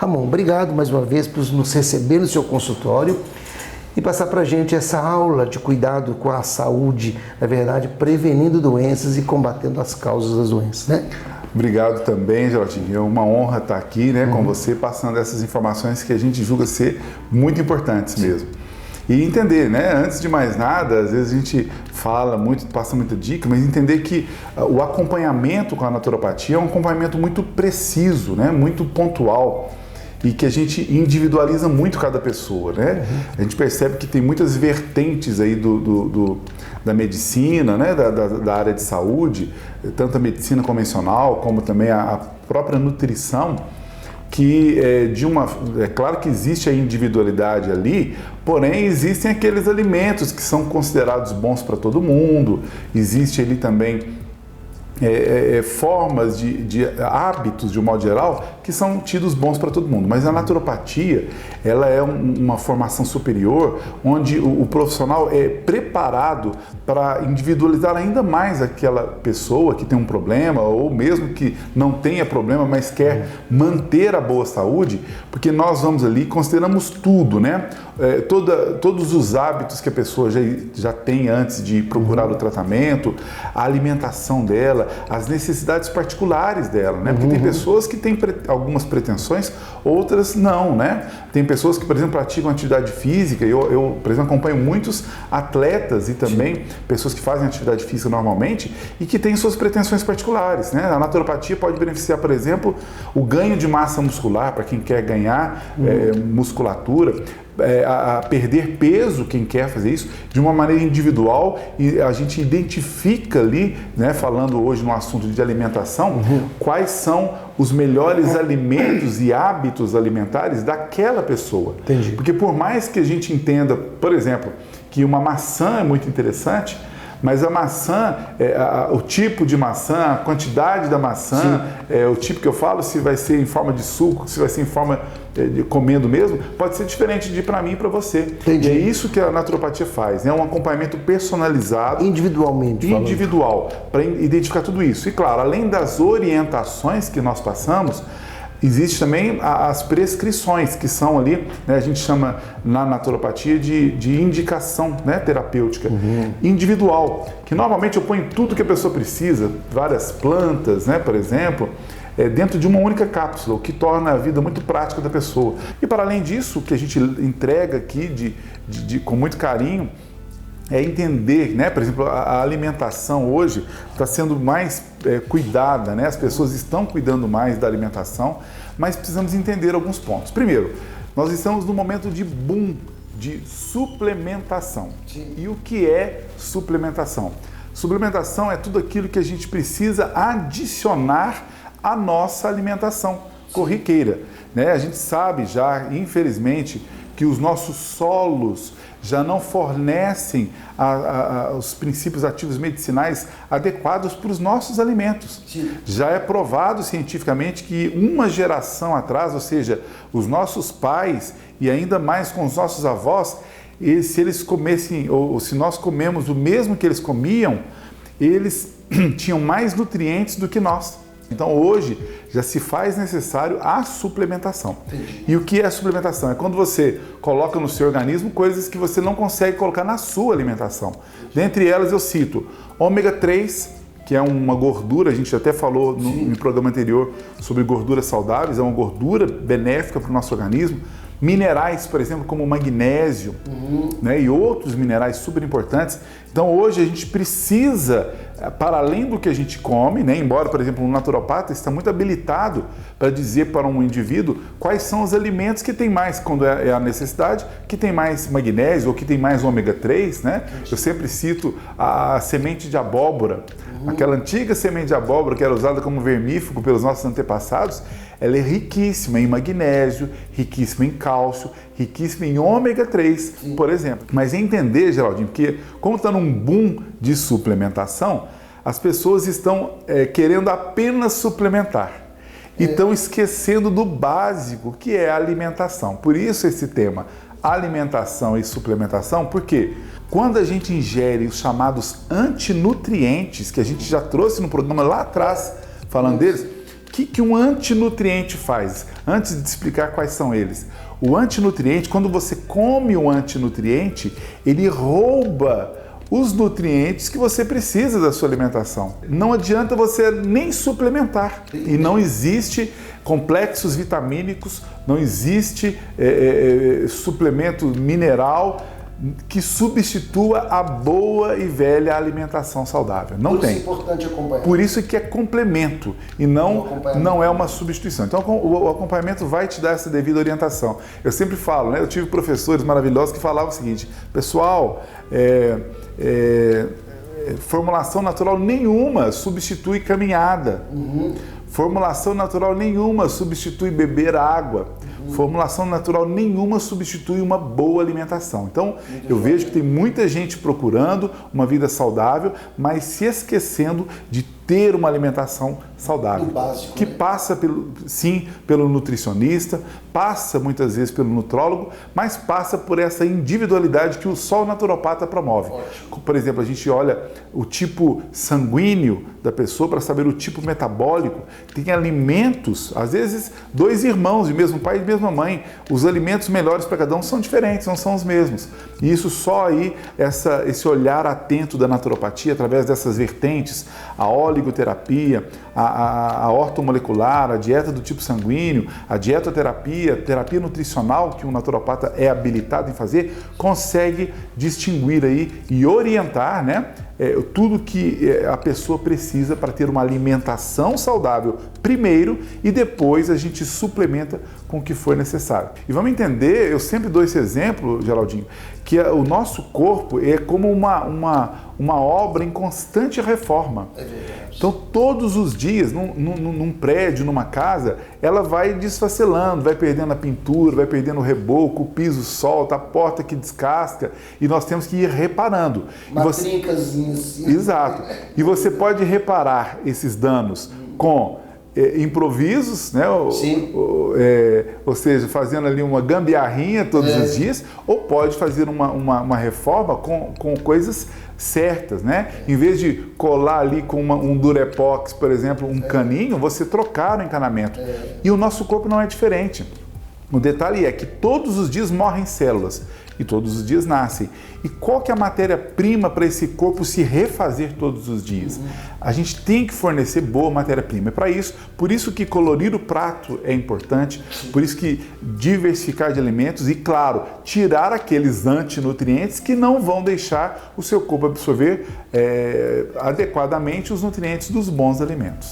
Ramon, obrigado mais uma vez por nos receber no seu consultório e passar para a gente essa aula de cuidado com a saúde, na verdade, prevenindo doenças e combatendo as causas das doenças, né? Obrigado também, Geraldinho. É uma honra estar aqui, né, com você, passando essas informações que a gente julga ser muito importantes mesmo. E entender, né, antes de mais nada, às vezes a gente fala muito, passa muita dica, mas entender que o acompanhamento com a naturopatia é um acompanhamento muito preciso, né, muito pontual, e que a gente individualiza muito cada pessoa, né? A gente percebe que tem muitas vertentes aí da medicina, né? Da área de saúde, tanto a medicina convencional como também a própria nutrição, que é claro que existe a individualidade ali, porém existem aqueles alimentos que são considerados bons para todo mundo, existe ali também formas de hábitos, de um modo geral, que são tidos bons para todo mundo. Mas a naturopatia, ela é uma formação superior, onde o profissional é preparado para individualizar ainda mais aquela pessoa que tem um problema, ou mesmo que não tenha problema, mas quer manter a boa saúde, porque nós vamos ali, consideramos tudo, né? Todos os hábitos que a pessoa já tem antes de procurar o tratamento, a alimentação dela, as necessidades particulares dela, né? Porque tem pessoas que têm algumas pretensões, outras não, né? Tem pessoas que, por exemplo, praticam atividade física, eu por exemplo, acompanho muitos atletas e também pessoas que fazem atividade física normalmente e que têm suas pretensões particulares, né? A naturopatia pode beneficiar, por exemplo, o ganho de massa muscular, para quem quer ganhar musculatura, a perder peso, quem quer fazer isso, de uma maneira individual, e a gente identifica ali, né, falando hoje no assunto de alimentação, quais são os melhores alimentos e hábitos alimentares daquela pessoa. Entendi. Porque por mais que a gente entenda, por exemplo, que uma maçã é muito interessante, mas a maçã, o tipo de maçã, a quantidade da maçã, o tipo que eu falo, se vai ser em forma de suco, se vai ser em forma de comendo mesmo, pode ser diferente de para mim e para você. Entendi. E é isso que a naturopatia faz, né? Um acompanhamento personalizado, individual, para identificar tudo isso. E claro, além das orientações que nós passamos, existe também as prescrições, que são ali, né, a gente chama na naturopatia de indicação, né, terapêutica, individual, que normalmente eu ponho tudo que a pessoa precisa, várias plantas, né, por exemplo, dentro de uma única cápsula, o que torna a vida muito prática da pessoa. E para além disso, o que a gente entrega aqui com muito carinho, é entender, né? Por exemplo, a alimentação hoje está sendo mais cuidada, né? As pessoas estão cuidando mais da alimentação, mas precisamos entender alguns pontos. Primeiro, nós estamos no momento de boom de suplementação. Sim. E o que é suplementação? Suplementação é tudo aquilo que a gente precisa adicionar à nossa alimentação corriqueira, né? A gente sabe já, infelizmente, que os nossos solos já não fornecem os princípios ativos medicinais adequados para os nossos alimentos. Sim. Já é provado cientificamente que uma geração atrás, ou seja, os nossos pais e ainda mais com os nossos avós, se eles comessem, ou se nós comemos o mesmo que eles comiam, eles tinham mais nutrientes do que nós. Então hoje já se faz necessário a suplementação. Entendi. E o que é a suplementação? É quando você coloca no seu organismo coisas que você não consegue colocar na sua alimentação. Dentre elas eu cito ômega 3, que é uma gordura, a gente até falou no programa anterior sobre gorduras saudáveis, é uma gordura benéfica para o nosso organismo. Minerais, por exemplo, como o magnésio, né, e outros minerais super importantes. Então hoje a gente precisa, para além do que a gente come, né, embora, por exemplo, um naturopata está muito habilitado para dizer para um indivíduo quais são os alimentos que tem mais, quando é a necessidade, que tem mais magnésio ou que tem mais ômega 3, né? Eu sempre cito a semente de abóbora, aquela antiga semente de abóbora que era usada como vermífugo pelos nossos antepassados. Ela é riquíssima em magnésio, riquíssima em cálcio, riquíssima em ômega 3, por exemplo. Mas entender, Geraldinho, porque como está num boom de suplementação, as pessoas estão querendo apenas suplementar e estão esquecendo do básico, que é a alimentação. Por isso esse tema, alimentação e suplementação, porque quando a gente ingere os chamados antinutrientes, que a gente já trouxe no programa lá atrás, falando deles, que um antinutriente faz? Antes de explicar quais são eles. O antinutriente, quando você come o antinutriente, ele rouba os nutrientes que você precisa da sua alimentação. Não adianta você nem suplementar. E não existe complexos vitamínicos, não existe suplemento mineral que substitua a boa e velha alimentação saudável. Não tem. Por isso é importante acompanhar. Por isso que é complemento e não é uma substituição. Então o acompanhamento vai te dar essa devida orientação. Eu sempre falo, né? Eu tive professores maravilhosos que falavam o seguinte: pessoal, formulação natural nenhuma substitui caminhada. Formulação natural nenhuma substitui beber água. Formulação natural nenhuma substitui uma boa alimentação. Então, eu vejo que tem muita gente procurando uma vida saudável, mas se esquecendo de ter uma alimentação saudável. Do básico, que né? passa, pelo nutricionista, passa muitas vezes pelo nutrólogo, mas passa por essa individualidade que só o naturopata promove. Ótimo. Por exemplo, a gente olha o tipo sanguíneo da pessoa para saber o tipo metabólico. Tem alimentos, às vezes, dois irmãos de mesmo pai e de mesma mãe. Os alimentos melhores para cada um são diferentes, não são os mesmos. E isso só aí, esse olhar atento da naturopatia, através dessas vertentes, a oligoterapia, a ortomolecular, a dieta do tipo sanguíneo, a dietoterapia, terapia nutricional, que um naturopata é habilitado em fazer, consegue distinguir aí e orientar, né, tudo que a pessoa precisa para ter uma alimentação saudável primeiro e depois a gente suplementa com o que for necessário. E vamos entender, eu sempre dou esse exemplo, Geraldinho, que o nosso corpo é como uma obra em constante reforma. É verdade. Então, todos os dias, num prédio, numa casa, ela vai desfacelando, vai perdendo a pintura, vai perdendo o reboco, o piso solta, a porta que descasca, e nós temos que ir reparando. Uma trincazinha assim. Exato. E você pode reparar esses danos com improvisos, né? Ou seja, fazendo ali uma gambiarrinha todos os dias, ou pode fazer uma reforma com coisas certas, né? Em vez de colar ali com um Durepox, por exemplo, um caninho, você trocar o encanamento. E o nosso corpo não é diferente. O detalhe é que todos os dias morrem células e todos os dias nascem. E qual que é a matéria-prima para esse corpo se refazer todos os dias? A gente tem que fornecer boa matéria-prima. É para isso, por isso que colorir o prato é importante, por isso que diversificar de alimentos e, claro, tirar aqueles antinutrientes que não vão deixar o seu corpo absorver adequadamente os nutrientes dos bons alimentos.